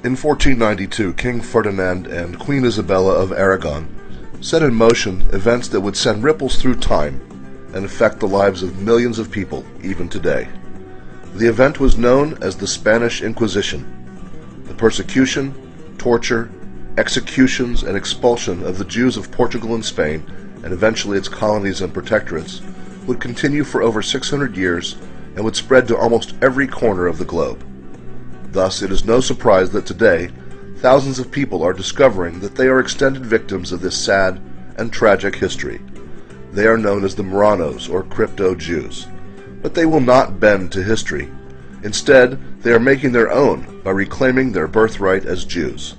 In 1492, King Ferdinand and Queen Isabella of Aragon set in motion events that would send ripples through time and affect the lives of millions of people even today. The event was known as the Spanish Inquisition. The persecution, torture, executions, and expulsion of the Jews of Portugal and Spain, and eventually its colonies and protectorates, would continue for over 600 years and would spread to almost every corner of the globe. Thus, it is no surprise that today, thousands of people are discovering that they are extended victims of this sad and tragic history. They are known as the Marranos, or crypto-Jews. But they will not bend to history. Instead, they are making their own by reclaiming their birthright as Jews.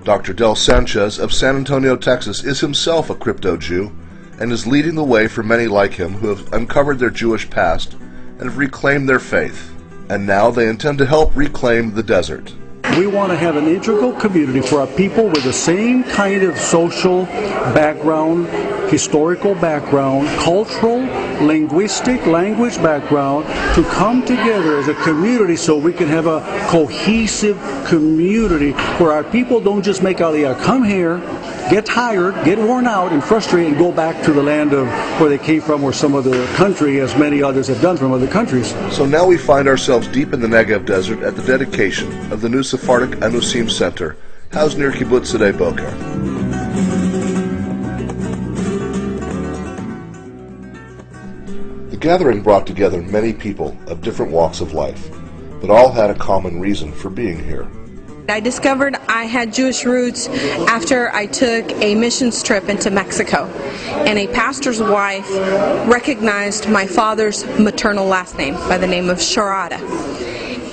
Dr. Del Sanchez of San Antonio, Texas, is himself a crypto-Jew and is leading the way for many like him who have uncovered their Jewish past and have reclaimed their faith. And now they intend to help reclaim the desert. We want to have an integral community for our people with the same kind of social background, historical background, cultural, linguistic, language background to come together as a community so we can have a cohesive community where our people don't just make Aliyah, come here, get tired, get worn out and frustrated and go back to the land of where they came from or some other country, as many others have done from other countries. So now we find ourselves deep in the Negev desert at the dedication of the new Sephardic Anusim Center, housed near Kibbutz Sdei Boker. The gathering brought together many people of different walks of life, but all had a common reason for being here. I discovered I had Jewish roots after I took a missions trip into Mexico, and a pastor's wife recognized my father's maternal last name by the name of Sharada.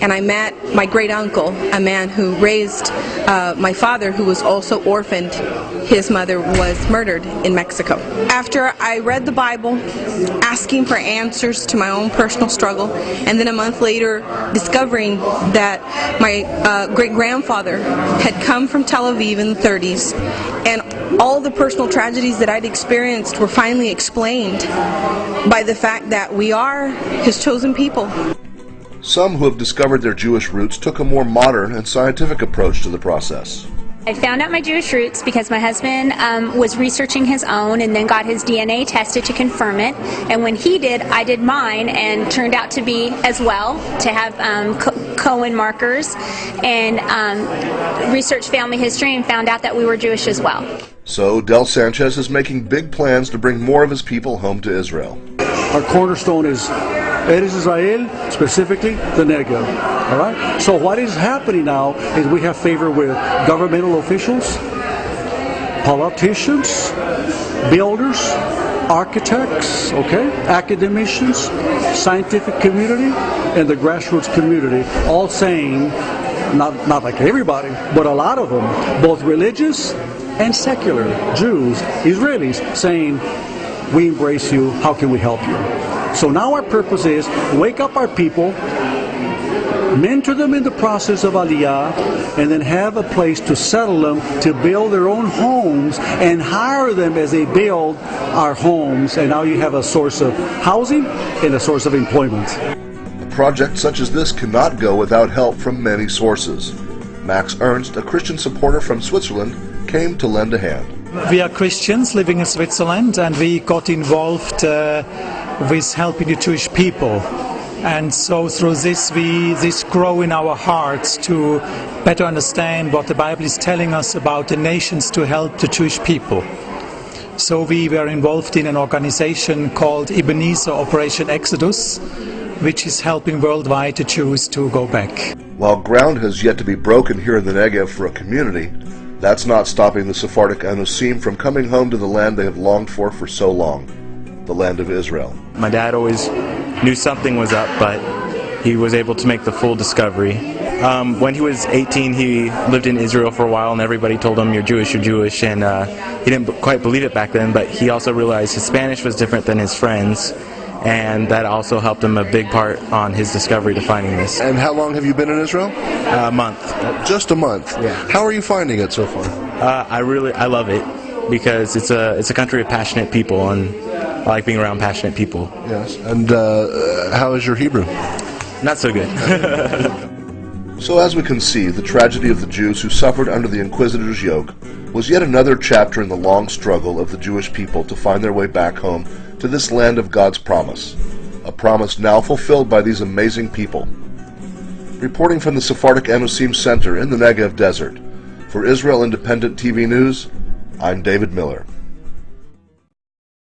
And I met my great uncle, a man who raised my father, who was also orphaned. His mother was murdered in Mexico. After I read the Bible, asking for answers to my own personal struggle, and then a month later discovering that my great-grandfather had come from Tel Aviv in the 30s, and all the personal tragedies that I'd experienced were finally explained by the fact that we are His chosen people. Some who have discovered their Jewish roots took a more modern and scientific approach to the process. I found out my Jewish roots because my husband was researching his own and then got his DNA tested to confirm it. And when he did, I did mine and turned out to be as well, to have Cohen markers, and researched family history and found out that we were Jewish as well. So Del Sanchez is making big plans to bring more of his people home to Israel. Our cornerstone is Eretz Israel, specifically the Negev. All right. So what is happening now is we have favor with governmental officials, politicians, builders, architects, okay, academicians, scientific community, and the grassroots community, all saying, not like everybody, but a lot of them, both religious and secular, Jews, Israelis, saying, we embrace you, how can we help you? So now our purpose is wake up our people, mentor them in the process of Aliyah, and then have a place to settle them, to build their own homes, and hire them as they build our homes. And now you have a source of housing and a source of employment. A project such as this cannot go without help from many sources. Max Ernst, a Christian supporter from Switzerland, came to lend a hand. We are Christians living in Switzerland, and we got involved with helping the Jewish people. And so through this grow in our hearts to better understand what the Bible is telling us about the nations to help the Jewish people. So we were involved in an organization called Ebenezer Operation Exodus, which is helping worldwide the Jews to go back. While ground has yet to be broken here in the Negev for a community, that's not stopping the Sephardic Anusim from coming home to the land they have longed for so long, the land of Israel. My dad always knew something was up, but he was able to make the full discovery. When he was 18, he lived in Israel for a while, and everybody told him, you're Jewish, and he didn't quite believe it back then, but he also realized his Spanish was different than his friends, and that also helped him a big part on his discovery to finding this. And how long have you been in Israel? A month. Just a month? Yeah. How are you finding it so far? I love it, because it's a country of passionate people, and I like being around passionate people. Yes. And how is your Hebrew? Not so good. So as we can see, the tragedy of the Jews who suffered under the Inquisitor's yoke was yet another chapter in the long struggle of the Jewish people to find their way back home to this land of God's promise, a promise now fulfilled by these amazing people. Reporting from the Sephardic Enosim Center in the Negev Desert, for Israel Independent TV News, I'm David Miller.